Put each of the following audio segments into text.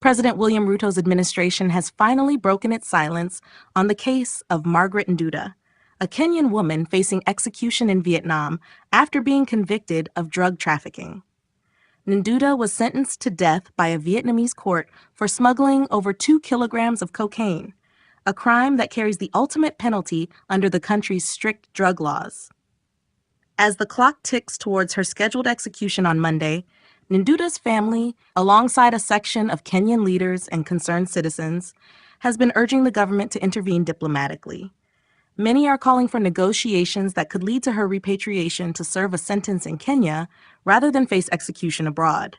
President William Ruto's administration has finally broken its silence on the case of Magret Nduta, a Kenyan woman facing execution in Vietnam after being convicted of drug trafficking. Nduta was sentenced to death by a Vietnamese court for smuggling over 2 kilograms of cocaine, a crime that carries the ultimate penalty under the country's strict drug laws. As the clock ticks towards her scheduled execution on Monday, Nduta's family, alongside a section of Kenyan leaders and concerned citizens, has been urging the government to intervene diplomatically. Many are calling for negotiations that could lead to her repatriation to serve a sentence in Kenya rather than face execution abroad.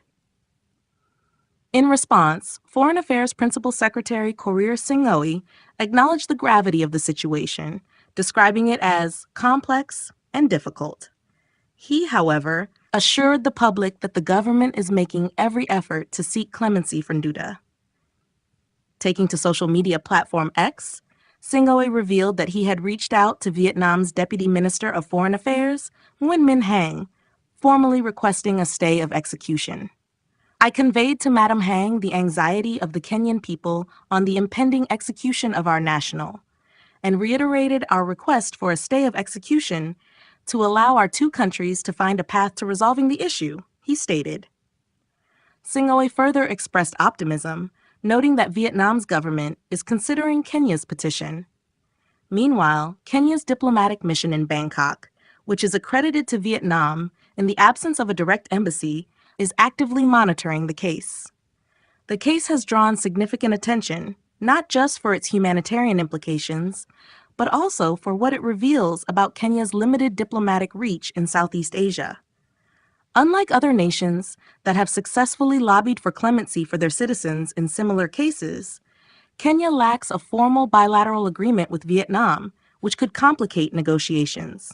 In response, Foreign Affairs Principal Secretary Korir Sing'oei acknowledged the gravity of the situation, describing it as complex and difficult. He, however, assured the public that the government is making every effort to seek clemency for Nduta. Taking to social media platform X, Sing'oei revealed that he had reached out to Vietnam's Deputy Minister of Foreign Affairs, Nguyen Minh Hang, formally requesting a stay of execution. I conveyed to Madam Hang the anxiety of the Kenyan people on the impending execution of our national, and reiterated our request for a stay of execution to allow our two countries to find a path to resolving the issue, he stated. Sing'oei further expressed optimism, noting that Vietnam's government is considering Kenya's petition. Meanwhile, Kenya's diplomatic mission in Bangkok, which is accredited to Vietnam in the absence of a direct embassy, is actively monitoring the case. The case has drawn significant attention, not just for its humanitarian implications, but also for what it reveals about Kenya's limited diplomatic reach in Southeast Asia. Unlike other nations that have successfully lobbied for clemency for their citizens in similar cases, Kenya lacks a formal bilateral agreement with Vietnam, which could complicate negotiations.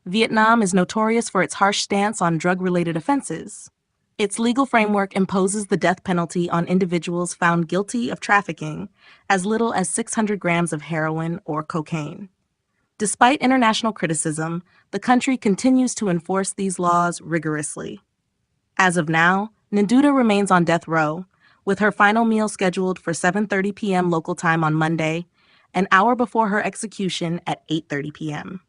Vietnam is notorious for its harsh stance on drug-related offenses. Its legal framework imposes the death penalty on individuals found guilty of trafficking as little as 600 grams of heroin or cocaine. Despite international criticism, the country continues to enforce these laws rigorously. As of now, Nduta remains on death row, with her final meal scheduled for 7:30 p.m. local time on Monday, an hour before her execution at 8:30 p.m.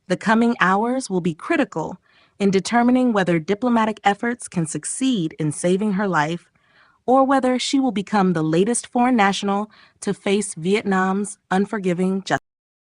The coming hours will be critical in determining whether diplomatic efforts can succeed in saving her life, or whether she will become the latest foreign national to face Vietnam's unforgiving justice.